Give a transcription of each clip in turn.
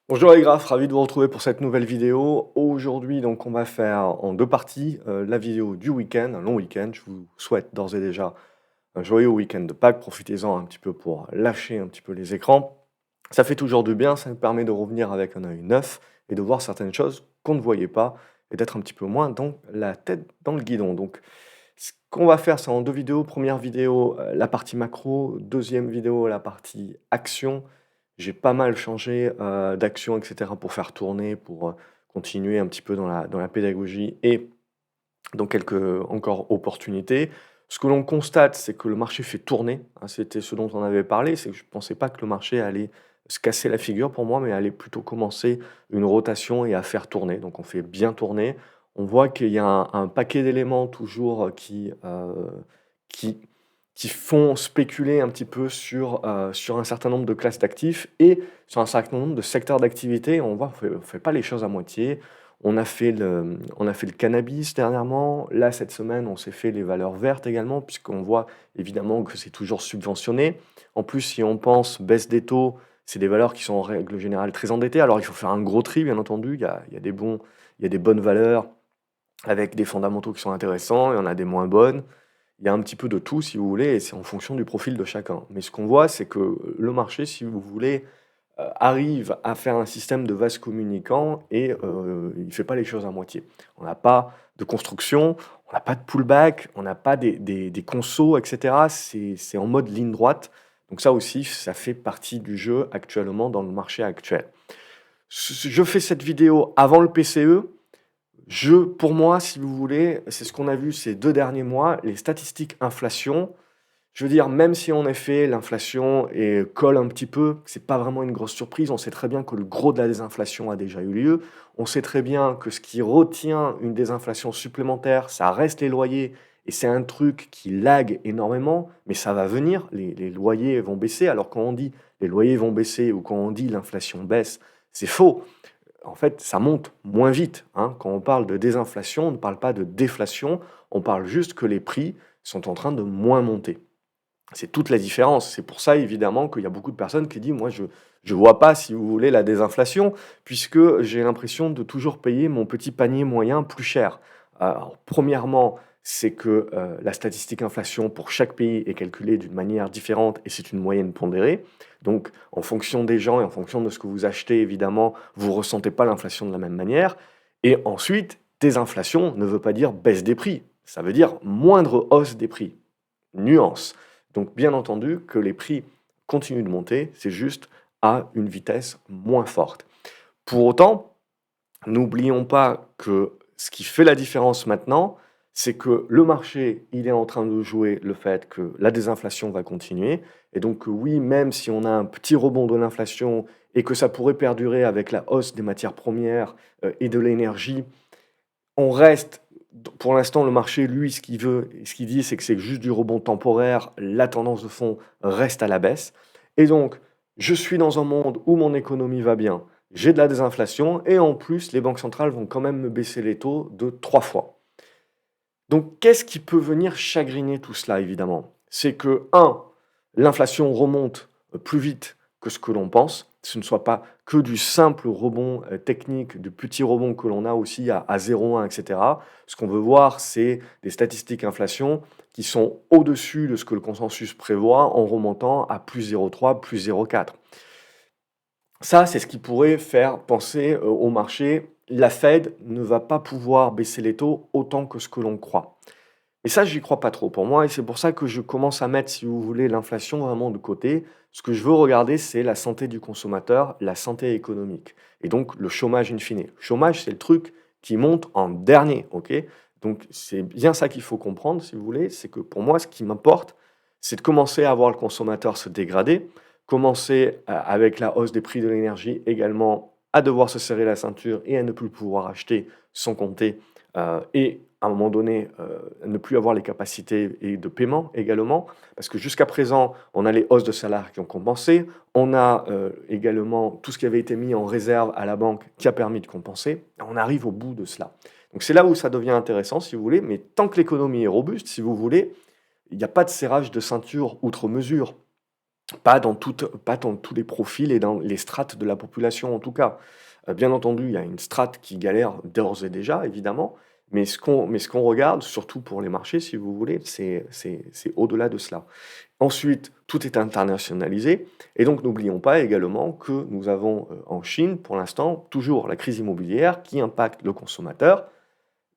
Bonjour les graphes, ravi de vous retrouver pour cette nouvelle vidéo. Aujourd'hui, donc, on va faire en deux parties la vidéo du week-end, un long week-end. Je vous souhaite d'ores et déjà un joyeux week-end de Pâques. Profitez-en un petit peu pour lâcher un petit peu les écrans. Ça fait toujours du bien, ça me permet de revenir avec un œil neuf et de voir certaines choses qu'on ne voyait pas et d'être un petit peu moins dans la tête dans le guidon. Donc, ce qu'on va faire, c'est en deux vidéos. Première vidéo, la partie macro. Deuxième vidéo, la partie action. J'ai pas mal changé, d'action et cetera pour faire tourner, pour, continuer un petit peu dans la pédagogie et dans quelques, encore opportunités. Ce que l'on constate, c'est que le marché fait tourner, hein, c'était ce dont on avait parlé, c'est que je ne pensais pas que le marché allait se casser la figure pour moi, mais allait plutôt commencer une rotation et à faire tourner. Donc on fait bien tourner. On voit qu'il y a un paquet d'éléments toujours, qui qui font spéculer un petit peu sur un certain nombre de classes d'actifs et sur un certain nombre de secteurs d'activité. On voit, on fait pas les choses à moitié. On a fait le cannabis dernièrement. Là, cette semaine, on s'est fait les valeurs vertes également, puisqu'on voit évidemment que c'est toujours subventionné. En plus, si on pense baisse des taux, c'est des valeurs qui sont en règle générale très endettées. Alors, il faut faire un gros tri, bien entendu. Il y a des bonnes valeurs avec des fondamentaux qui sont intéressants, il y en a des moins bonnes. Il y a un petit peu de tout, si vous voulez, et c'est en fonction du profil de chacun. Mais ce qu'on voit, c'est que le marché, si vous voulez, arrive à faire un système de vase communicant et il fait pas les choses à moitié. On n'a pas de construction, on n'a pas de pullback, on n'a pas des consos et cetera. C'est en mode ligne droite. Donc ça aussi, ça fait partie du jeu actuellement dans le marché actuel. Je fais cette vidéo avant le PCE. Pour moi, si vous voulez, c'est ce qu'on a vu ces 2 derniers mois, les statistiques inflation. Je veux dire, même si en effet l'inflation colle un petit peu, c'est pas vraiment une grosse surprise. On sait très bien que le gros de la désinflation a déjà eu lieu. On sait très bien que ce qui retient une désinflation supplémentaire, ça reste les loyers et c'est un truc qui lag énormément, mais ça va venir. Les loyers vont baisser. Alors quand on dit les loyers vont baisser ou quand on dit l'inflation baisse, c'est faux. En fait, ça monte moins vite, hein. Quand on parle de désinflation, on ne parle pas de déflation, on parle juste que les prix sont en train de moins monter. C'est toute la différence. C'est pour ça, évidemment, qu'il y a beaucoup de personnes qui disent: «Moi, je vois pas, si vous voulez, la désinflation, puisque j'ai l'impression de toujours payer mon petit panier moyen plus cher». Alors, premièrement, c'est que, la statistique inflation pour chaque pays est calculée d'une manière différente et c'est une moyenne pondérée. Donc en fonction des gens et en fonction de ce que vous achetez, évidemment, vous ressentez pas l'inflation de la même manière et ensuite, désinflation ne veut pas dire baisse des prix, ça veut dire moindre hausse des prix. Nuance. Donc bien entendu que les prix continuent de monter, c'est juste à une vitesse moins forte. Pour autant, n'oublions pas que ce qui fait la différence maintenant, c'est que le marché, il est en train de jouer le fait que la désinflation va continuer et donc oui, même si on a un petit rebond de l'inflation et que ça pourrait perdurer avec la hausse des matières premières, et de l'énergie, on reste pour l'instant, le marché, lui, ce qu'il veut et ce qu'il dit, c'est que c'est juste du rebond temporaire. La tendance de fond reste à la baisse et donc je suis dans un monde où mon économie va bien, j'ai de la désinflation et en plus, les banques centrales vont quand même me baisser les taux de 3 fois. Donc qu'est-ce qui peut venir chagriner tout cela, évidemment? C'est que un, l'inflation remonte, plus vite que ce que l'on pense. Ce ne soit pas que du simple rebond, technique, du petit rebond que l'on a aussi à 0,1 et cetera. Ce qu'on veut voir, c'est des statistiques inflation qui sont au-dessus de ce que le consensus prévoit en remontant à +0,3, +0,4. Ça, c'est ce qui pourrait faire penser, au marché: la Fed ne va pas pouvoir baisser les taux autant que ce que l'on croit. Et ça, j'y crois pas trop pour moi et c'est pour ça que je commence à mettre, si vous voulez, l'inflation vraiment de côté. Ce que je veux regarder, c'est la santé du consommateur, la santé économique et donc le chômage in fine. Le chômage, c'est le truc qui monte en dernier, OK? Donc c'est bien ça qu'il faut comprendre, si vous voulez, c'est que pour moi, ce qui m'importe, c'est de commencer à voir le consommateur se dégrader, commencer avec la hausse des prix de l'énergie également à devoir se serrer la ceinture et à ne plus pouvoir acheter sans compter, et à un moment donné, ne plus avoir les capacités et de paiement également. Parce que jusqu'à présent, on a les hausses de salaires qui ont compensé, on a, également tout ce qui avait été mis en réserve à la banque qui a permis de compenser. On arrive au bout de cela. Donc c'est là où ça devient intéressant si vous voulez, mais tant que l'économie est robuste, si vous voulez, il n'y a pas de serrage de ceinture outre mesure. pas dans tous les profils et dans les strates de la population en tout cas. Bien entendu, il y a une strate qui galère d'ores et déjà évidemment, mais ce qu'on regarde, surtout pour les marchés si vous voulez, c'est au-delà de cela. Ensuite, tout est internationalisé et donc n'oublions pas également que nous avons, en Chine pour l'instant toujours la crise immobilière qui impacte le consommateur,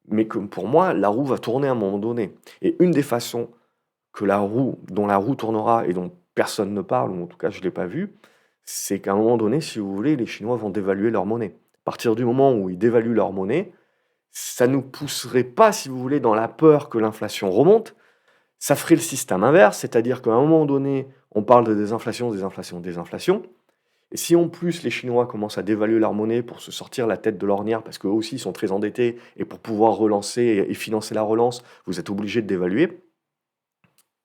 mais que pour moi la roue va tourner à un moment donné et une des façons que la roue tournera et dont personne ne parle, ou en tout cas je ne l'ai pas vu, c'est qu'à un moment donné, si vous voulez, les Chinois vont dévaluer leur monnaie. À partir du moment où ils dévaluent leur monnaie, ça ne nous pousserait pas, si vous voulez, dans la peur que l'inflation remonte, ça ferait le système inverse, c'est-à-dire qu'à un moment donné, on parle de désinflation, désinflation, désinflation, et si en plus les Chinois commencent à dévaluer leur monnaie pour se sortir la tête de l'ornière, parce qu'eux aussi sont très endettés, et pour pouvoir relancer et financer la relance, vous êtes obligés de dévaluer,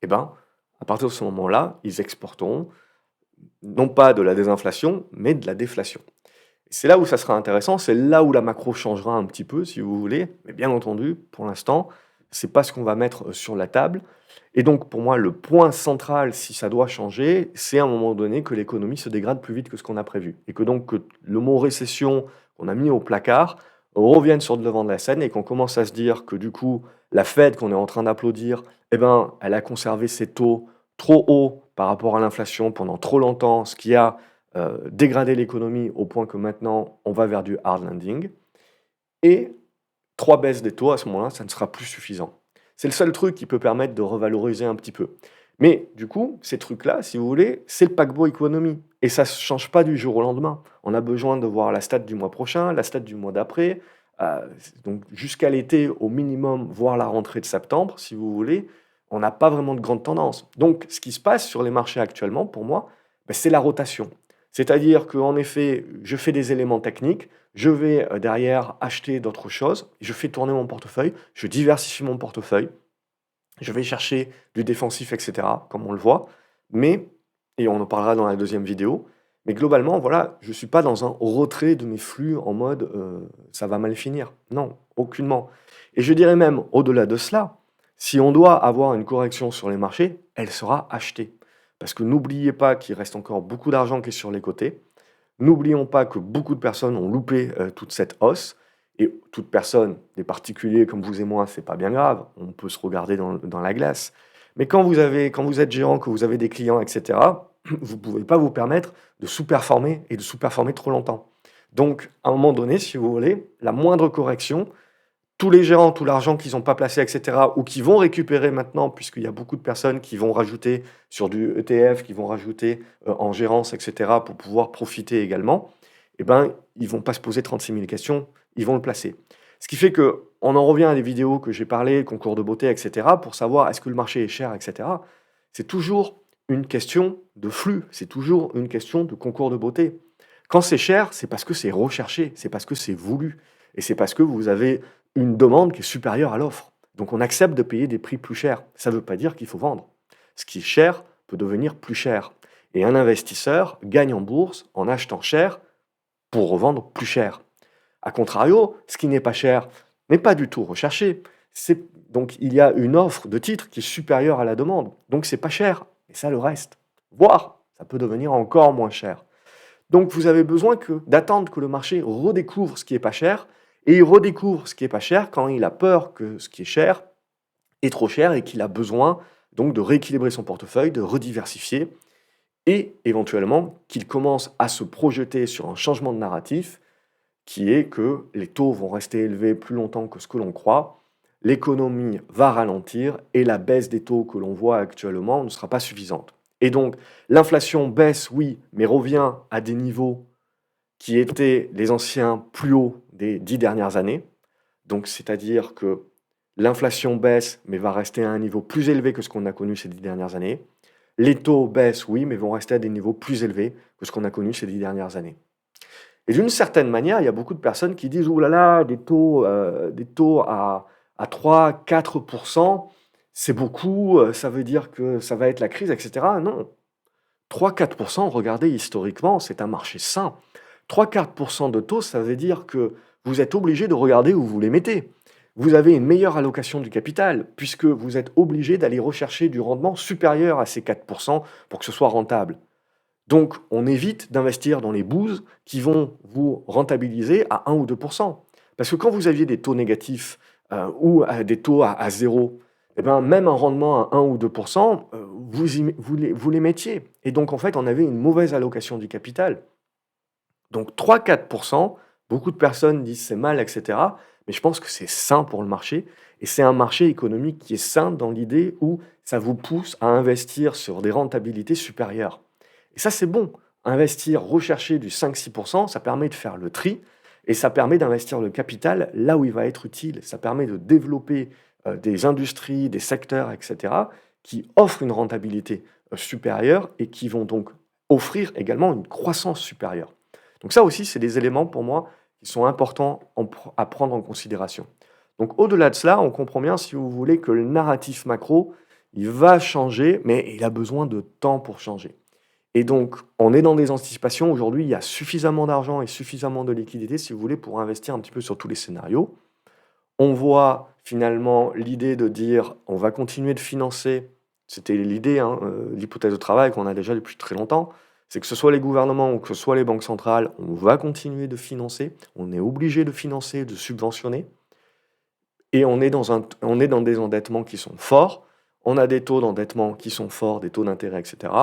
eh ben, à partir de ce moment-là, ils exporteront non pas de la désinflation, mais de la déflation. C'est là où ça sera intéressant, c'est là où la macro changera un petit peu, si vous voulez, mais bien entendu, pour l'instant, c'est pas ce qu'on va mettre sur la table. Et donc, pour moi, le point central, si ça doit changer, c'est à un moment donné que l'économie se dégrade plus vite que ce qu'on a prévu. Et que donc, que le mot récession qu'on a mis au placard revienne sur le devant de la scène et qu'on commence à se dire que du coup, la Fed qu'on est en train d'applaudir, eh ben, elle a conservé ses taux trop hauts par rapport à l'inflation pendant trop longtemps, ce qui a dégradé l'économie au point que maintenant, on va vers du hard landing. Et 3 baisses des taux, à ce moment-là, ça ne sera plus suffisant. C'est le seul truc qui peut permettre de revaloriser un petit peu. Mais du coup, ces trucs-là, si vous voulez, c'est le paquebot économie. Et ça ne change pas du jour au lendemain. On a besoin de voir la stat du mois prochain, la stat du mois d'après. Donc jusqu'à l'été, au minimum, voir la rentrée de septembre, si vous voulez, on n'a pas vraiment de grande tendance. Donc ce qui se passe sur les marchés actuellement, pour moi, ben, c'est la rotation. C'est-à-dire qu'en effet, je fais des éléments techniques, je vais derrière acheter d'autres choses, je fais tourner mon portefeuille, je diversifie mon portefeuille, je vais chercher du défensif, etc., comme on le voit, mais, et on en parlera dans la deuxième vidéo, mais globalement, voilà, je ne suis pas dans un retrait de mes flux en mode ça va mal finir. Non, aucunement. Et je dirais même, au-delà de cela, si on doit avoir une correction sur les marchés, elle sera achetée. Parce que n'oubliez pas qu'il reste encore beaucoup d'argent qui est sur les côtés. N'oublions pas que beaucoup de personnes ont loupé toute cette hausse. Et toute personne, des particuliers comme vous et moi, c'est pas bien grave. On peut se regarder dans la glace. Mais quand vous êtes gérant, que vous avez des clients, etc., vous ne pouvez pas vous permettre de sous-performer et de sous-performer trop longtemps. Donc, à un moment donné, si vous voulez, la moindre correction, tous les gérants, tout l'argent qu'ils n'ont pas placé, etc., ou qui vont récupérer maintenant, puisqu'il y a beaucoup de personnes qui vont rajouter sur du ETF, qui vont rajouter en gérance, etc., pour pouvoir profiter également, eh ben, ils vont pas se poser 36 000 questions, ils vont le placer. Ce qui fait que on en revient à des vidéos que j'ai parlé, concours de beauté, etc., pour savoir est-ce que le marché est cher, etc. C'est toujours une question de flux, c'est toujours une question de concours de beauté. Quand c'est cher, c'est parce que c'est recherché, c'est parce que c'est voulu, et c'est parce que vous avez une demande qui est supérieure à l'offre. Donc on accepte de payer des prix plus chers. Ça ne veut pas dire qu'il faut vendre. Ce qui est cher peut devenir plus cher. Et un investisseur gagne en bourse en achetant cher pour revendre plus cher. A contrario, ce qui n'est pas cher n'est pas du tout recherché. Donc il y a une offre de titres qui est supérieure à la demande. Donc c'est pas cher, et ça le reste. Voire, ça peut devenir encore moins cher. Donc vous avez besoin d'attendre que le marché redécouvre ce qui est pas cher, et il redécouvre ce qui est pas cher quand il a peur que ce qui est cher est trop cher et qu'il a besoin donc de rééquilibrer son portefeuille, de rediversifier, et éventuellement qu'il commence à se projeter sur un changement de narratif qui est que les taux vont rester élevés plus longtemps que ce que l'on croit, l'économie va ralentir et la baisse des taux que l'on voit actuellement ne sera pas suffisante. Et donc, l'inflation baisse, oui, mais revient à des niveaux qui étaient les anciens plus hauts des 10 dernières années. Donc, c'est-à-dire que l'inflation baisse, mais va rester à un niveau plus élevé que ce qu'on a connu ces 10 dernières années. Les taux baissent, oui, mais vont rester à des niveaux plus élevés que ce qu'on a connu ces 10 dernières années. Et d'une certaine manière, il y a beaucoup de personnes qui disent: «Ouh là là, des taux à 3-4%, c'est beaucoup, ça veut dire que ça va être la crise» et cetera. Non, 3-4%, regardez historiquement, c'est un marché sain. 3-4% de taux, ça veut dire que vous êtes obligé de regarder où vous les mettez. vous avez une meilleure allocation du capital, puisque vous êtes obligé d'aller rechercher du rendement supérieur à ces 4% pour que ce soit rentable. Donc, on évite d'investir dans les bouses qui vont vous rentabiliser à 1 ou 2%. Parce que quand vous aviez des taux négatifs ou des taux à 0, eh ben, même un rendement à 1 ou 2%, vous les mettiez. Et donc, en fait, on avait une mauvaise allocation du capital. Donc 3-4%, beaucoup de personnes disent c'est mal, etc. Mais je pense que c'est sain pour le marché. Et c'est un marché économique qui est sain dans l'idée où ça vous pousse à investir sur des rentabilités supérieures. Et ça, c'est bon. Investir, rechercher du 5-6%, ça permet de faire le tri et ça permet d'investir le capital là où il va être utile. Ça permet de développer des industries, des secteurs, etc., qui offrent une rentabilité supérieure et qui vont donc offrir également une croissance supérieure. Donc ça aussi, c'est des éléments pour moi qui sont importants à prendre en considération. Donc au-delà de cela, on comprend bien, si vous voulez, que le narratif macro, il va changer, mais il a besoin de temps pour changer. Et donc, on est dans des anticipations. Aujourd'hui, il y a suffisamment d'argent et suffisamment de liquidités, si vous voulez, pour investir un petit peu sur tous les scénarios. On voit finalement l'idée de dire on va continuer de financer, c'était l'idée, hein, l'hypothèse de travail qu'on a déjà depuis très longtemps, c'est que ce soit les gouvernements ou que ce soit les banques centrales, on va continuer de financer, on est obligé de financer, de subventionner, et on est dans des endettements qui sont forts, on a des taux d'endettement qui sont forts, des taux d'intérêt, etc.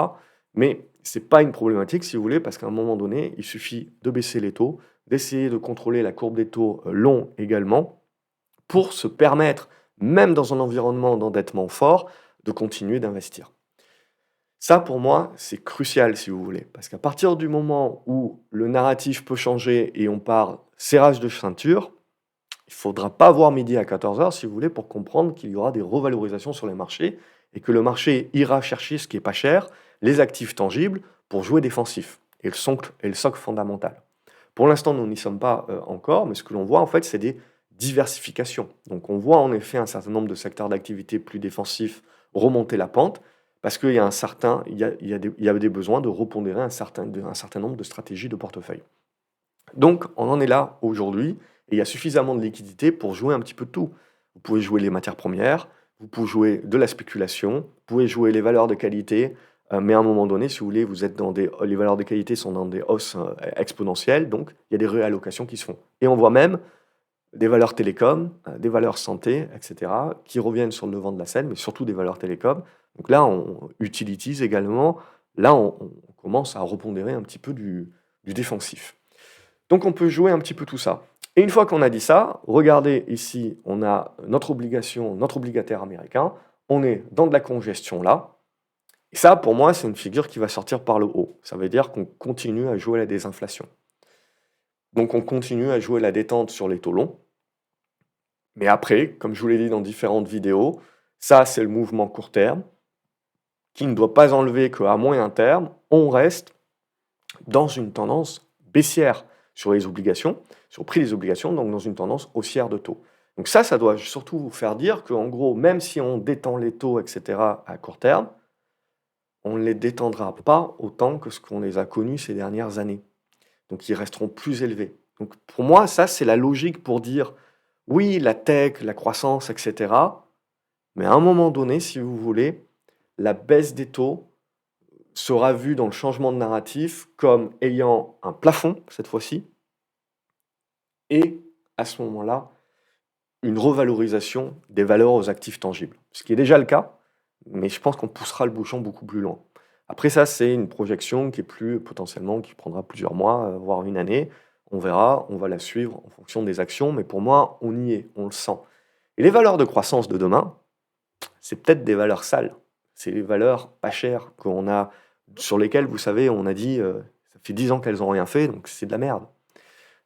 Mais ce n'est pas une problématique, si vous voulez, parce qu'à un moment donné, il suffit de baisser les taux, d'essayer de contrôler la courbe des taux longs également, pour se permettre, même dans un environnement d'endettement fort, de continuer d'investir. Ça, pour moi, c'est crucial, si vous voulez, parce qu'à partir du moment où le narratif peut changer et on part serrage de ceinture, il ne faudra pas voir midi à 14h, si vous voulez, pour comprendre qu'il y aura des revalorisations sur les marchés et que le marché ira chercher ce qui est pas cher, les actifs tangibles, pour jouer défensif, et le socle fondamental. Pour l'instant, nous n'y sommes pas encore, mais ce que l'on voit, en fait, c'est des diversifications. Donc on voit en effet un certain nombre de secteurs d'activité plus défensifs remonter la pente, parce qu'il y a il y a des besoins de repondérer un certain nombre de stratégies de portefeuille. Donc on en est là aujourd'hui, et il y a suffisamment de liquidités pour jouer un petit peu de tout. Vous pouvez jouer les matières premières, vous pouvez jouer de la spéculation, vous pouvez jouer les valeurs de qualité, mais à un moment donné, si vous voulez, les valeurs de qualité sont dans des hausses exponentielles, donc il y a des réallocations qui se font. Et on voit même des valeurs télécom, des valeurs santé, etc., qui reviennent sur le devant de la scène, mais surtout des valeurs télécom. Donc là, on utilise également, là, on commence à repondérer un petit peu du défensif. Donc on peut jouer un petit peu tout ça. Et une fois qu'on a dit ça, regardez ici, on a notre obligation, notre obligataire américain, on est dans de la congestion là. Et ça, pour moi, c'est une figure qui va sortir par le haut. Ça veut dire qu'on continue à jouer la désinflation. Donc on continue à jouer la détente sur les taux longs. Mais après, comme je vous l'ai dit dans différentes vidéos, ça c'est le mouvement court terme qui ne doit pas enlever qu'à moyen terme, on reste dans une tendance baissière sur les obligations, sur le prix des obligations, donc dans une tendance haussière de taux. Donc ça doit surtout vous faire dire qu'en gros, même si on détend les taux, etc., à court terme, on ne les détendra pas autant que ce qu'on les a connus ces dernières années. Donc ils resteront plus élevés. Donc pour moi, ça c'est la logique pour dire oui, la tech, la croissance, etc. Mais à un moment donné, si vous voulez, la baisse des taux sera vue dans le changement de narratif comme ayant un plafond, cette fois-ci, et à ce moment-là, une revalorisation des valeurs aux actifs tangibles. Ce qui est déjà le cas, mais je pense qu'on poussera le bouchon beaucoup plus loin. Après ça, c'est une projection qui est plus potentiellement, qui prendra plusieurs mois, voire une année. On verra, on va la suivre en fonction des actions, mais pour moi, on y est, on le sent. Et les valeurs de croissance de demain, c'est peut-être des valeurs sales. C'est les valeurs pas chères qu'on a, sur lesquelles, vous savez, on a dit, ça fait 10 ans qu'elles n'ont rien fait, donc c'est de la merde.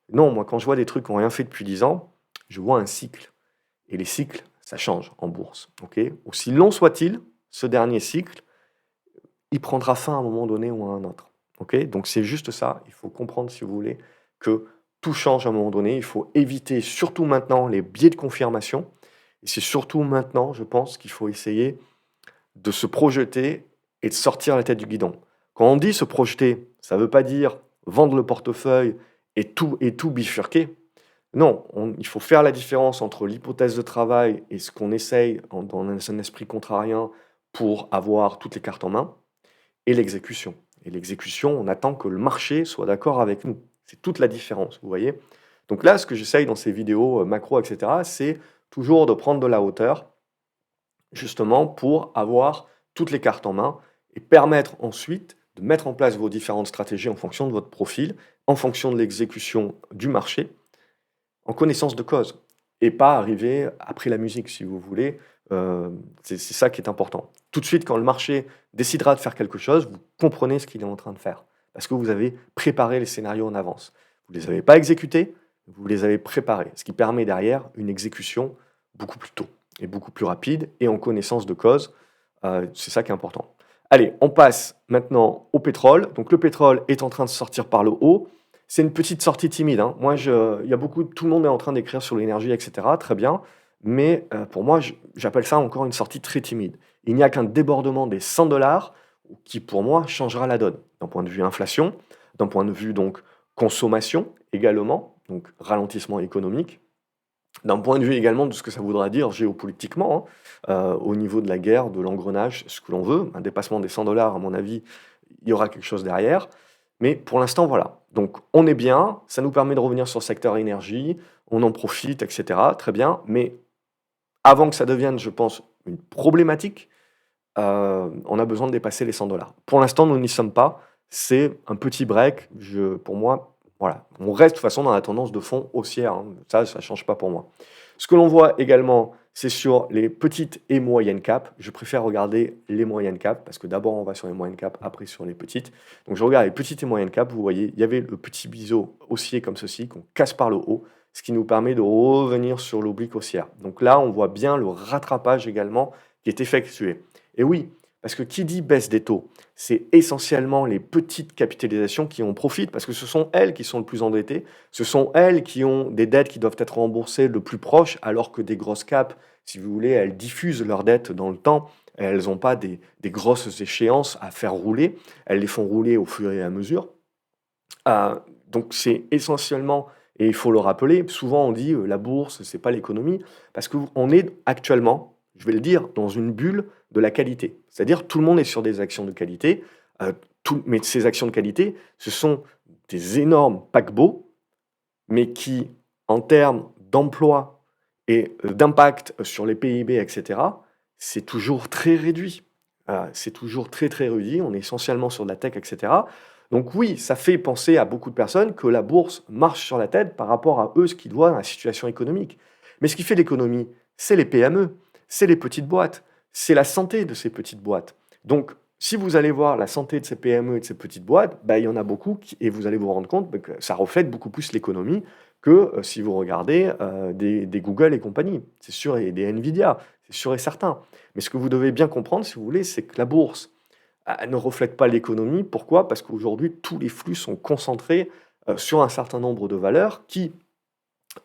Non, moi, quand je vois des trucs qui n'ont rien fait depuis 10 ans, je vois un cycle. Et les cycles, ça change en bourse. Aussi long soit-il, ce dernier cycle, il prendra fin à un moment donné ou à un autre. Donc c'est juste ça, il faut comprendre, si vous voulez, que tout change à un moment donné. Il faut éviter, surtout maintenant, les biais de confirmation. Et c'est surtout maintenant, je pense, qu'il faut essayer de se projeter et de sortir la tête du guidon. Quand on dit se projeter, ça ne veut pas dire vendre le portefeuille et tout bifurquer. Non, il faut faire la différence entre l'hypothèse de travail et ce qu'on essaye dans un esprit contrarien pour avoir toutes les cartes en main, et l'exécution. Et l'exécution, on attend que le marché soit d'accord avec nous. C'est toute la différence, vous voyez? Donc là, ce que j'essaye dans ces vidéos macro, etc., c'est toujours de prendre de la hauteur, justement pour avoir toutes les cartes en main et permettre ensuite de mettre en place vos différentes stratégies en fonction de votre profil, en fonction de l'exécution du marché, en connaissance de cause et pas arriver après la musique, si vous voulez. C'est ça qui est important. Tout de suite, quand le marché décidera de faire quelque chose, vous comprenez ce qu'il est en train de faire parce que vous avez préparé les scénarios en avance. Vous ne les avez pas exécutés, vous les avez préparés, ce qui permet derrière une exécution beaucoup plus tôt et beaucoup plus rapide et en connaissance de cause. C'est ça qui est important. Allez, on passe maintenant au pétrole. Donc le pétrole est en train de sortir par le haut. C'est une petite sortie timide, hein. Moi, il y a tout le monde est en train d'écrire sur l'énergie, etc. Très bien. Mais pour moi, j'appelle ça encore une sortie très timide. Il n'y a qu'un débordement des 100 dollars qui, pour moi, changera la donne. D'un point de vue inflation, d'un point de vue donc consommation également, donc ralentissement économique, d'un point de vue également de ce que ça voudra dire géopolitiquement, hein, au niveau de la guerre, de l'engrenage, ce que l'on veut. Un dépassement des 100 dollars, à mon avis, il y aura quelque chose derrière. Mais pour l'instant, voilà. Donc on est bien, ça nous permet de revenir sur le secteur énergie, on en profite, etc. Très bien. Mais avant que ça devienne, je pense, une problématique, on a besoin de dépasser les 100 dollars. Pour l'instant, nous n'y sommes pas. C'est un petit break. Pour moi, voilà. On reste de toute façon dans la tendance de fond haussière, hein. Ça ne change pas pour moi. Ce que l'on voit également, c'est sur les petites et moyennes caps. Je préfère regarder les moyennes caps parce que d'abord on va sur les moyennes caps, après sur les petites. Donc je regarde les petites et moyennes caps. Vous voyez, il y avait le petit biseau haussier comme ceci qu'on casse par le haut, ce qui nous permet de revenir sur l'oblique haussière. Donc là, on voit bien le rattrapage également qui est effectué. Et oui, parce que qui dit baisse des taux, c'est essentiellement les petites capitalisations qui en profitent, parce que ce sont elles qui sont le plus endettées, ce sont elles qui ont des dettes qui doivent être remboursées le plus proche, alors que des grosses caps, si vous voulez, elles diffusent leurs dettes dans le temps, elles n'ont pas des grosses échéances à faire rouler, elles les font rouler au fur et à mesure. Donc c'est essentiellement, et il faut le rappeler, souvent on dit la bourse, c'est pas l'économie, parce qu'on est actuellement, je vais le dire, dans une bulle de la qualité. C'est-à-dire tout le monde est sur des actions de qualité, mais ces actions de qualité, ce sont des énormes paquebots, mais qui, en termes d'emploi et d'impact sur les PIB, etc., c'est toujours très réduit. C'est toujours très très réduit, on est essentiellement sur de la tech, etc. Donc oui, ça fait penser à beaucoup de personnes que la bourse marche sur la tête par rapport à eux, ce qu'ils voient dans la situation économique. Mais ce qui fait l'économie, c'est les PME, c'est les petites boîtes, c'est la santé de ces petites boîtes. Donc si vous allez voir la santé de ces PME et de ces petites boîtes, bah, il y en a beaucoup et vous allez vous rendre compte que ça reflète beaucoup plus l'économie que si vous regardez des Google et compagnie, c'est sûr, et des Nvidia, c'est sûr et certain. Mais ce que vous devez bien comprendre, si vous voulez, c'est que la bourse ne reflète pas l'économie. Pourquoi? Parce qu'aujourd'hui, tous les flux sont concentrés sur un certain nombre de valeurs qui,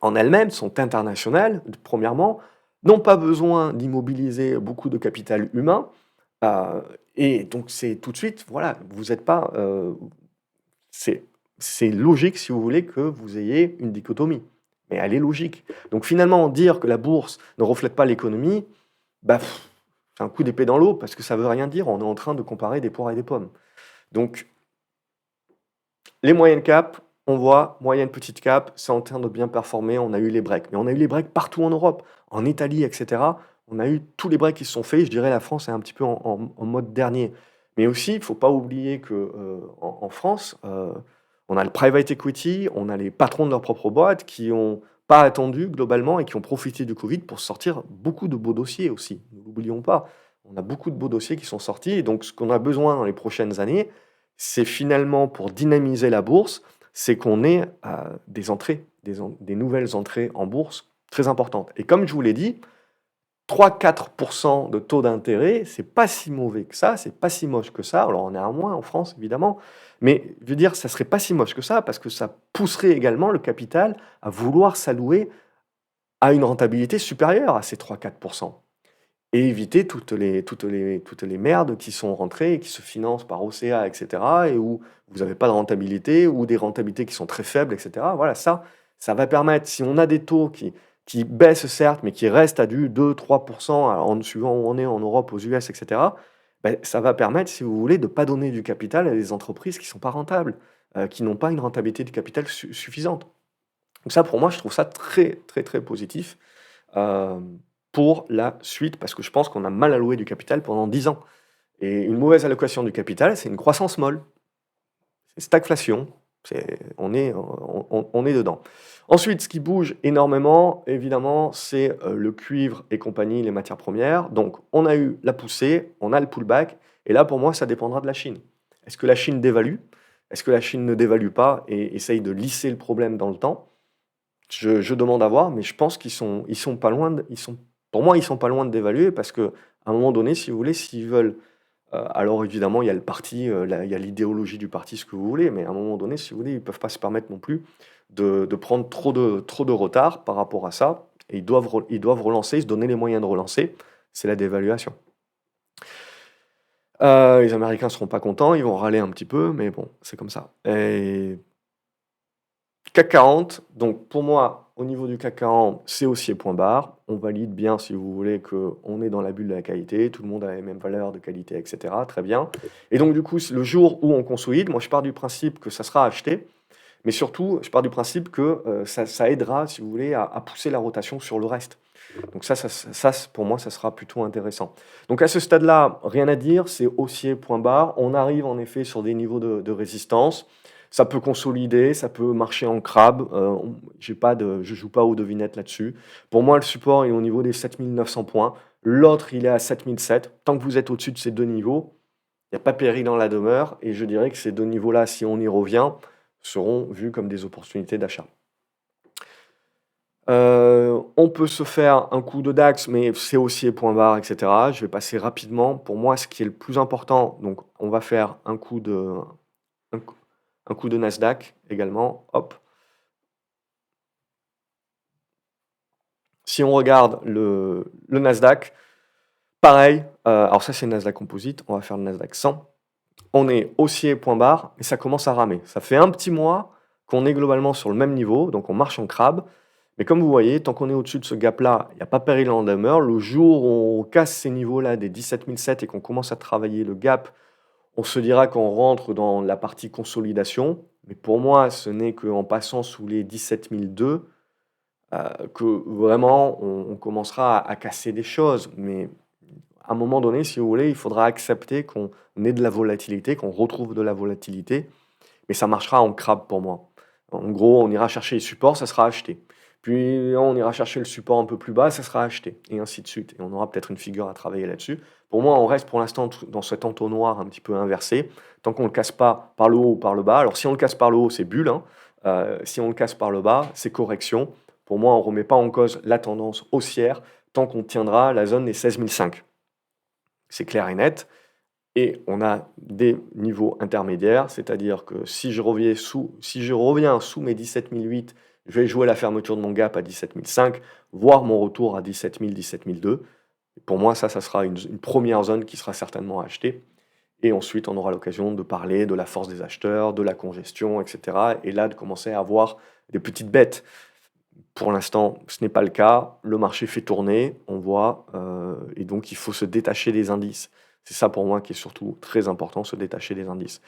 en elles-mêmes, sont internationales, premièrement, n'ont pas besoin d'immobiliser beaucoup de capital humain. euh, et donc, c'est tout de suite, voilà, vous n'êtes pas. C'est c'est logique, si vous voulez, que vous ayez une dichotomie. Mais elle est logique. Donc, finalement, dire que la bourse ne reflète pas l'économie, bah, c'est un coup d'épée dans l'eau parce que ça veut rien dire. On est en train de comparer des poires et des pommes. Donc, les moyennes caps, on voit moyenne petite cap, c'est en train de bien performer. On a eu les breaks, mais on a eu les breaks partout en Europe, en Italie, etc. On a eu tous les breaks qui se sont faits. Je dirais la France est un petit peu en mode dernier. Mais aussi, il ne faut pas oublier que en France, on a le private equity, on a les patrons de leur propre boîte qui n'ont pas attendu globalement et qui ont profité du Covid pour sortir beaucoup de beaux dossiers aussi. Ne l'oublions pas. On a beaucoup de beaux dossiers qui sont sortis. Et donc, ce qu'on a besoin dans les prochaines années, c'est finalement pour dynamiser la bourse, c'est qu'on ait des entrées, des nouvelles entrées en bourse très importantes. Et comme je vous l'ai dit, 3-4% de taux d'intérêt, c'est pas si mauvais que ça, c'est pas si moche que ça. Alors on est à moins en France évidemment, mais je veux dire, ça serait pas si moche que ça parce que ça pousserait également le capital à vouloir s'allouer à une rentabilité supérieure à ces 3-4%. Et éviter toutes les merdes qui sont rentrées et qui se financent par OCA, etc. et où vous n'avez pas de rentabilité ou des rentabilités qui sont très faibles, etc. Voilà, ça Ça va permettre, si on a des taux qui baissent certes, mais qui restent à du 2-3%, alors en suivant où on est en Europe, aux US, et cetera, ça va permettre, si vous voulez, de ne pas donner du capital à des entreprises qui ne sont pas rentables, qui n'ont pas une rentabilité du capital suffisante. Donc ça, pour moi, je trouve ça très, très, très positif, pour la suite, parce que je pense qu'on a mal alloué du capital pendant 10 ans. Et une mauvaise allocation du capital, c'est une croissance molle. C'est stagflation, on est dedans. Ensuite, ce qui bouge énormément, évidemment, c'est, le cuivre et compagnie, les matières premières. Donc on a eu la poussée, on a le pullback et là, pour moi, ça dépendra de la Chine. Est-ce que la Chine dévalue? Est-ce que la Chine ne dévalue pas et essaye de lisser le problème dans le temps? Je demande à voir, mais je pense qu'ils sont pas loin pour moi, ils sont pas loin de dévaluer parce qu'à un moment donné, si vous voulez, s'ils veulent, alors évidemment, il y a le parti, il y a l'idéologie du parti, ce que vous voulez, mais à un moment donné, si vous voulez, ils ne peuvent pas se permettre non plus de prendre trop de retard par rapport à ça. Et ils doivent relancer, se donner les moyens de relancer. C'est la dévaluation. Les Américains ne seront pas contents, ils vont râler un petit peu, mais bon, c'est comme ça. Et CAC 40, donc pour moi, au niveau du CAC 40, c'est haussier point barre. On valide bien, si vous voulez, qu'on est dans la bulle de la qualité, tout le monde a les mêmes valeurs de qualité, etc. Très bien. Et donc, du coup, le jour où on consolide, moi, je pars du principe que ça sera acheté, mais surtout, je pars du principe que ça aidera, si vous voulez, à pousser la rotation sur le reste. Donc pour moi, ça sera plutôt intéressant. Donc à ce stade-là, rien à dire, c'est haussier point barre. On arrive en effet sur des niveaux de résistance. Ça peut consolider, ça peut marcher en crabe. Je joue pas aux devinettes là-dessus. Pour moi, le support est au niveau des 7900 points. L'autre, il est à 7007. Tant que vous êtes au-dessus de ces deux niveaux, il n'y a pas péril dans la demeure. Et je dirais que ces deux niveaux-là, si on y revient, seront vus comme des opportunités d'achat. On peut se faire un coup de DAX, mais c'est haussier point barre, et cetera. Je vais passer rapidement. Pour moi, ce qui est le plus important, donc on va faire un coup de Nasdaq également. Hop. Si on regarde le Nasdaq, pareil. Alors ça, c'est le Nasdaq Composite. On va faire le Nasdaq 100. On est haussier point barre et ça commence à ramer. Ça fait un petit mois qu'on est globalement sur le même niveau, donc on marche en crabe. Mais comme vous voyez, tant qu'on est au-dessus de ce gap-là, il n'y a pas péril en demeure. Le jour où on casse ces niveaux-là des 17007 et qu'on commence à travailler le gap, on se dira qu'on rentre dans la partie consolidation. Mais pour moi, ce n'est qu'en passant sous les 17002 que vraiment on commencera à casser des choses. Mais à un moment donné, si vous voulez, il faudra accepter qu'on ait de la volatilité, qu'on retrouve de la volatilité. Mais ça marchera en crabe pour moi. En gros, on ira chercher les supports, ça sera acheté. Puis on ira chercher le support un peu plus bas, ça sera acheté, et ainsi de suite. Et on aura peut-être une figure à travailler là-dessus. Pour moi, on reste pour l'instant dans cet entonnoir un petit peu inversé, tant qu'on ne le casse pas par le haut ou par le bas. Alors si on le casse par le haut, c'est bulle, hein. Si on le casse par le bas, c'est correction. Pour moi, on ne remet pas en cause la tendance haussière tant qu'on tiendra la zone des 16 C'est clair et net. Et on a des niveaux intermédiaires, c'est-à-dire que si je reviens sous mes 17 je vais jouer la fermeture de mon gap à 17 voire mon retour à 17 000, 17 002. Pour moi, ça sera une première zone qui sera certainement achetée. Et ensuite, on aura l'occasion de parler de la force des acheteurs, de la congestion, etc. Et là, de commencer à avoir des petites bêtes. Pour l'instant, ce n'est pas le cas. Le marché fait tourner, on voit, et donc il faut se détacher des indices. C'est ça pour moi qui est surtout très important, se détacher des indices.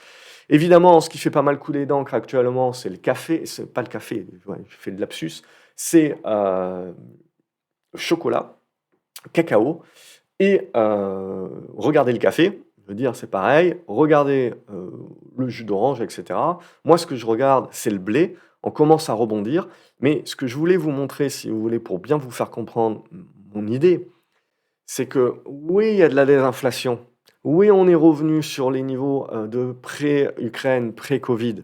Évidemment, ce qui fait pas mal couler d'encre actuellement, c'est le café. C'est pas le café, ouais, je fais de lapsus. C'est chocolat, cacao. Et regardez le café, je veux dire, c'est pareil. Regardez le jus d'orange, etc. Moi, ce que je regarde, c'est le blé. On commence à rebondir. Mais ce que je voulais vous montrer, si vous voulez, pour bien vous faire comprendre mon idée, c'est que oui, il y a de la désinflation. Oui, on est revenu sur les niveaux de pré-Ukraine, pré-Covid.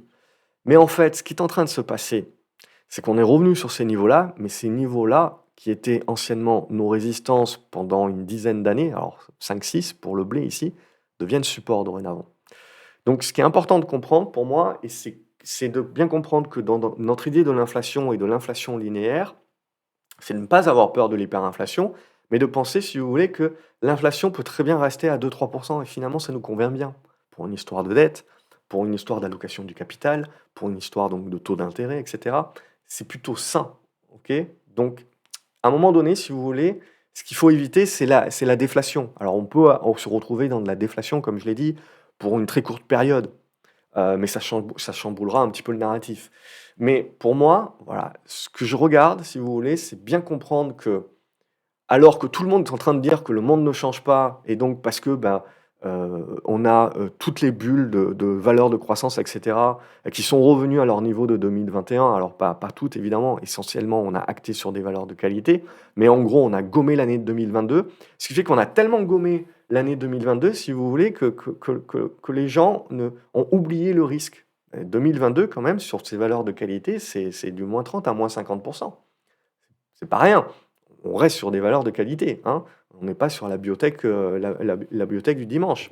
Mais en fait, ce qui est en train de se passer, c'est qu'on est revenu sur ces niveaux-là, mais ces niveaux-là, qui étaient anciennement nos résistances pendant une dizaine d'années, alors 5-6 pour le blé ici, deviennent support dorénavant. Donc ce qui est important de comprendre pour moi, et c'est de bien comprendre que dans notre idée de l'inflation et de l'inflation linéaire, c'est de ne pas avoir peur de l'hyperinflation, mais de penser, si vous voulez, que l'inflation peut très bien rester à 2-3% et finalement ça nous convient bien pour une histoire de dette, pour une histoire d'allocation du capital, pour une histoire donc de taux d'intérêt, etc. c'est plutôt sain, OK? Donc à un moment donné, si vous voulez, ce qu'il faut éviter, c'est la déflation. Alors on se retrouver dans de la déflation, comme je l'ai dit, pour une très courte période, mais ça chamboulera un petit peu le narratif. Mais pour moi, voilà, ce que je regarde, si vous voulez, c'est bien comprendre que alors que tout le monde est en train de dire que le monde ne change pas et donc parce que, ben, on a, toutes les bulles de valeurs de croissance et cetera, qui sont revenues à leur niveau de 2021. Alors pas toutes évidemment, essentiellement on a acté sur des valeurs de qualité, mais en gros on a gommé l'année 2022. Ce qui fait qu'on a tellement gommé l'année 2022 si vous voulez que les gens ont oublié le risque. 2022 quand même sur ces valeurs de qualité, c'est du -30 à -50. C'est pas rien. On reste sur des valeurs de qualité, hein. On n'est pas sur la biotech, la biotech du dimanche.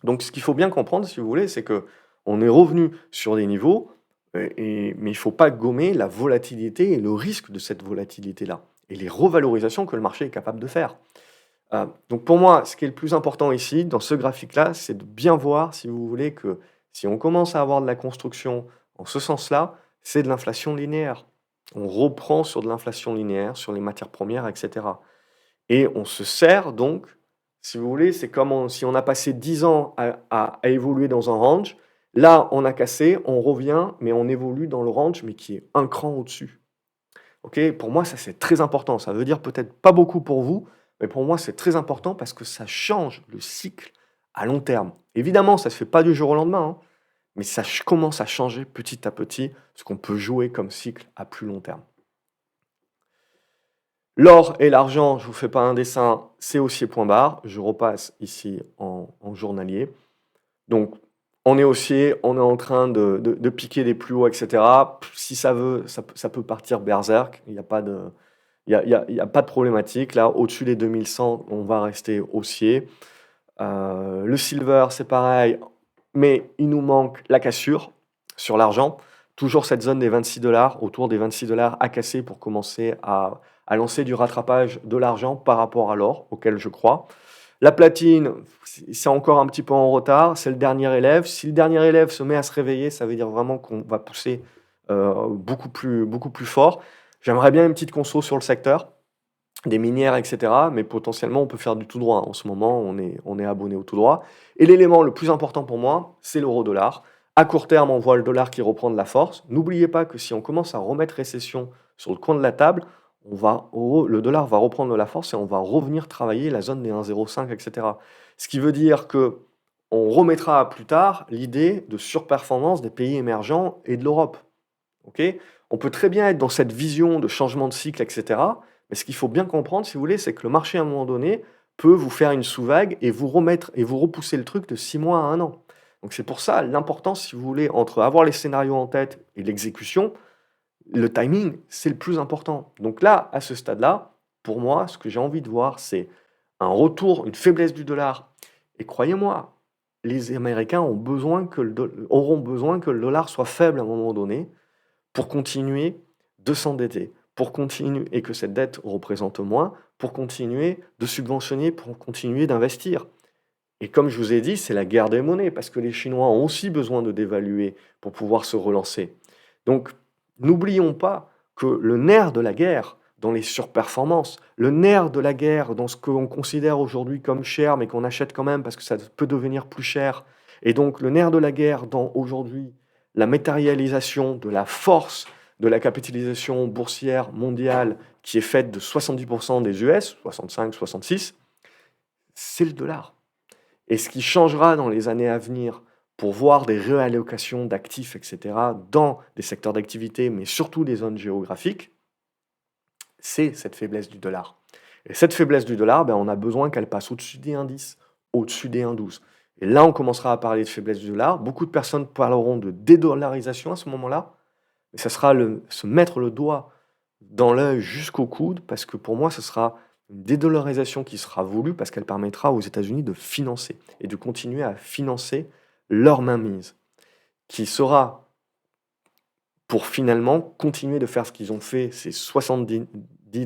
Donc ce qu'il faut bien comprendre, si vous voulez, c'est que on est revenu sur des niveaux, mais il ne faut pas gommer la volatilité et le risque de cette volatilité-là et les revalorisations que le marché est capable de faire. Donc pour moi, ce qui est le plus important ici, dans ce graphique-là, c'est de bien voir, si vous voulez, que si on commence à avoir de la construction en ce sens-là, c'est de l'inflation linéaire. On reprend sur de l'inflation linéaire, sur les matières premières, et cetera. Et on se sert donc, si vous voulez, c'est comme si on a passé 10 ans à évoluer dans un range. Là, on a cassé, on revient, mais on évolue dans le range, mais qui est un cran au-dessus. OK? Pour moi, ça, c'est très important. Ça veut dire peut-être pas beaucoup pour vous, mais pour moi, c'est très important parce que ça change le cycle à long terme. Évidemment, ça ne se fait pas du jour au lendemain, hein, mais ça commence à changer petit à petit ce qu'on peut jouer comme cycle à plus long terme. L'or et l'argent, je ne vous fais pas un dessin, c'est haussier point barre. Je repasse ici en journalier. Donc, on est haussier, on est en train de piquer des plus hauts, et cetera. Si ça veut, ça peut partir berserk. Il n'y a pas de, il y a pas de problématique. Là, au-dessus des 2100, on va rester haussier. Le silver, c'est pareil, mais il nous manque la cassure sur l'argent. Toujours cette zone des 26 $, autour des 26 $ à casser pour commencer à lancer du rattrapage de l'argent par rapport à l'or, auquel je crois. La platine, c'est encore un petit peu en retard, c'est le dernier élève. Si le dernier élève se met à se réveiller, ça veut dire vraiment qu'on va pousser beaucoup plus fort. J'aimerais bien une petite conso sur le secteur des minières, et cetera, mais potentiellement, on peut faire du tout droit. En ce moment, on est abonné au tout droit. Et l'élément le plus important pour moi, c'est l'euro-dollar. À court terme, on voit le dollar qui reprend de la force. N'oubliez pas que si on commence à remettre récession sur le coin de la table, le dollar va reprendre de la force et on va revenir travailler la zone des 1,05, etc. Ce qui veut dire que on remettra plus tard l'idée de surperformance des pays émergents et de l'Europe. OK? On peut très bien être dans cette vision de changement de cycle, etc. Mais ce qu'il faut bien comprendre, si vous voulez, c'est que le marché, à un moment donné, peut vous faire une sous-vague et vous remettre et vous repousser le truc de 6 mois à 1 an. Donc c'est pour ça l'importance, si vous voulez, entre avoir les scénarios en tête et l'exécution, le timing, c'est le plus important. Donc là, à ce stade-là, pour moi, ce que j'ai envie de voir, c'est un retour, une faiblesse du dollar. Et croyez-moi, les Américains auront besoin que le dollar soit faible à un moment donné pour continuer de s'endetter, pour continuer et que cette dette représente moins, pour continuer de subventionner, pour continuer d'investir. Et comme je vous ai dit, c'est la guerre des monnaies, parce que les Chinois ont aussi besoin de dévaluer pour pouvoir se relancer. Donc, n'oublions pas que le nerf de la guerre dans les surperformances, le nerf de la guerre dans ce qu'on considère aujourd'hui comme cher, mais qu'on achète quand même parce que ça peut devenir plus cher, et donc le nerf de la guerre dans aujourd'hui la matérialisation de la force de la capitalisation boursière mondiale qui est faite de 70% des US, 65, 66, c'est le dollar. Et ce qui changera dans les années à venir pour voir des réallocations d'actifs, etc., dans des secteurs d'activité, mais surtout des zones géographiques, c'est cette faiblesse du dollar. Et cette faiblesse du dollar, ben, on a besoin qu'elle passe au-dessus des 1,10, au-dessus des 1,12. Et là, on commencera à parler de faiblesse du dollar. Beaucoup de personnes parleront de dédollarisation à ce moment-là, mais ça sera se mettre le doigt dans l'œil jusqu'au coude, parce que pour moi, ce sera une dédollarisation qui sera voulue, parce qu'elle permettra aux États-Unis de financer et de continuer à financer leur mainmise, qui sera pour finalement continuer de faire ce qu'ils ont fait ces 70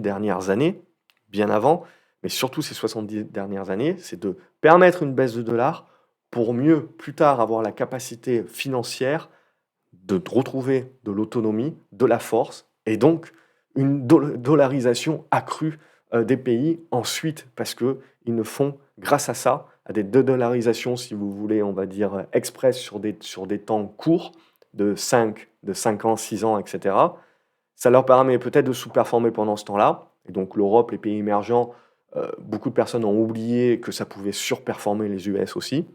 dernières années, bien avant, mais surtout ces 70 dernières années, c'est de permettre une baisse de dollar pour mieux, plus tard, avoir la capacité financière de retrouver de l'autonomie, de la force et donc une dollarisation accrue des pays ensuite, parce qu'ils ne font, grâce à ça, à des de-dollarisations, si vous voulez, on va dire express sur des temps courts, de 5 ans, 6 ans, etc. Ça leur permet peut-être de sous-performer pendant ce temps-là. Et donc l'Europe, les pays émergents, beaucoup de personnes ont oublié que ça pouvait surperformer les US aussi.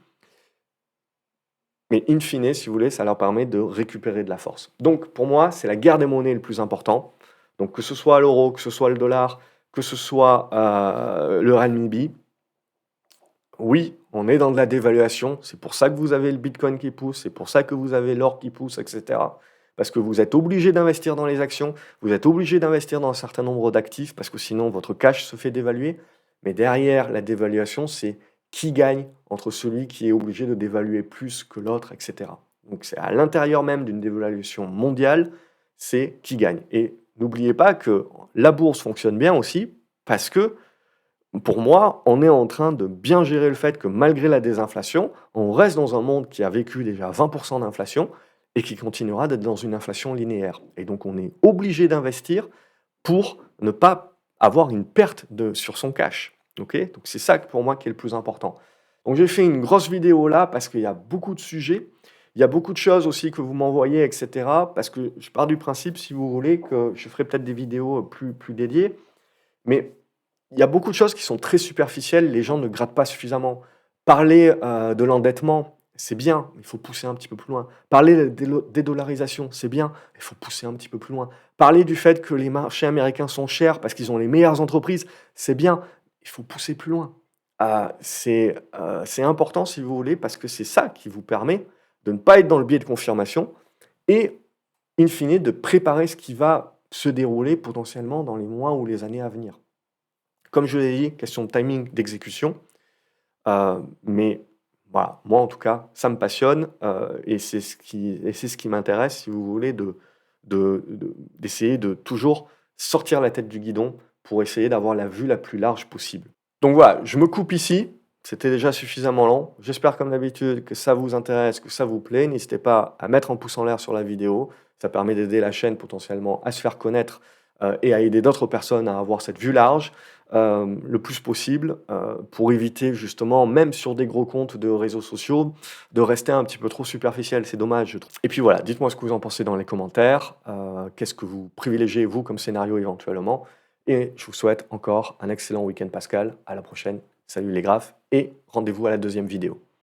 Mais in fine, si vous voulez, ça leur permet de récupérer de la force. Donc pour moi, c'est la guerre des monnaies le plus important. Donc que ce soit l'euro, que ce soit le dollar, que ce soit le renminbi, oui, on est dans de la dévaluation. C'est pour ça que vous avez le Bitcoin qui pousse, c'est pour ça que vous avez l'or qui pousse, etc. Parce que vous êtes obligé d'investir dans les actions, vous êtes obligé d'investir dans un certain nombre d'actifs, parce que sinon votre cash se fait dévaluer. Mais derrière la dévaluation, c'est qui gagne entre celui qui est obligé de dévaluer plus que l'autre, etc. Donc c'est à l'intérieur même d'une dévaluation mondiale, c'est qui gagne. Et n'oubliez pas que la bourse fonctionne bien aussi, parce que pour moi, on est en train de bien gérer le fait que malgré la désinflation, on reste dans un monde qui a vécu déjà 20% d'inflation et qui continuera d'être dans une inflation linéaire. Et donc on est obligé d'investir pour ne pas avoir une perte sur son cash. Ok, donc c'est ça pour moi qui est le plus important. Donc j'ai fait une grosse vidéo là parce qu'il y a beaucoup de sujets, il y a beaucoup de choses aussi que vous m'envoyez, etc. Parce que je pars du principe, si vous voulez, que je ferai peut-être des vidéos plus dédiées. Mais il y a beaucoup de choses qui sont très superficielles, les gens ne grattent pas suffisamment. Parler, de l'endettement, c'est bien, mais il faut pousser un petit peu plus loin. Parler de dédollarisation, c'est bien, mais il faut pousser un petit peu plus loin. Parler du fait que les marchés américains sont chers parce qu'ils ont les meilleures entreprises, c'est bien, il faut pousser plus loin. C'est important si vous voulez parce que c'est ça qui vous permet de ne pas être dans le biais de confirmation et in fine de préparer ce qui va se dérouler potentiellement dans les mois ou les années à venir. Comme je l'ai dit, question de timing, d'exécution. Mais voilà, moi en tout cas, ça me passionne et c'est ce qui m'intéresse, si vous voulez, d'essayer de toujours sortir la tête du guidon pour essayer d'avoir la vue la plus large possible. Donc voilà, je me coupe ici. C'était déjà suffisamment long. J'espère comme d'habitude que ça vous intéresse, que ça vous plaît. N'hésitez pas à mettre un pouce en l'air sur la vidéo. Ça permet d'aider la chaîne potentiellement à se faire connaître et à aider d'autres personnes à avoir cette vue large le plus possible pour éviter justement, même sur des gros comptes de réseaux sociaux, de rester un petit peu trop superficiel. C'est dommage, je trouve. Et puis voilà, dites-moi ce que vous en pensez dans les commentaires. Qu'est-ce que vous privilégiez, vous, comme scénario éventuellement. Et je vous souhaite encore un excellent week-end Pascal. À la prochaine. Salut les graphes et rendez-vous à la deuxième vidéo.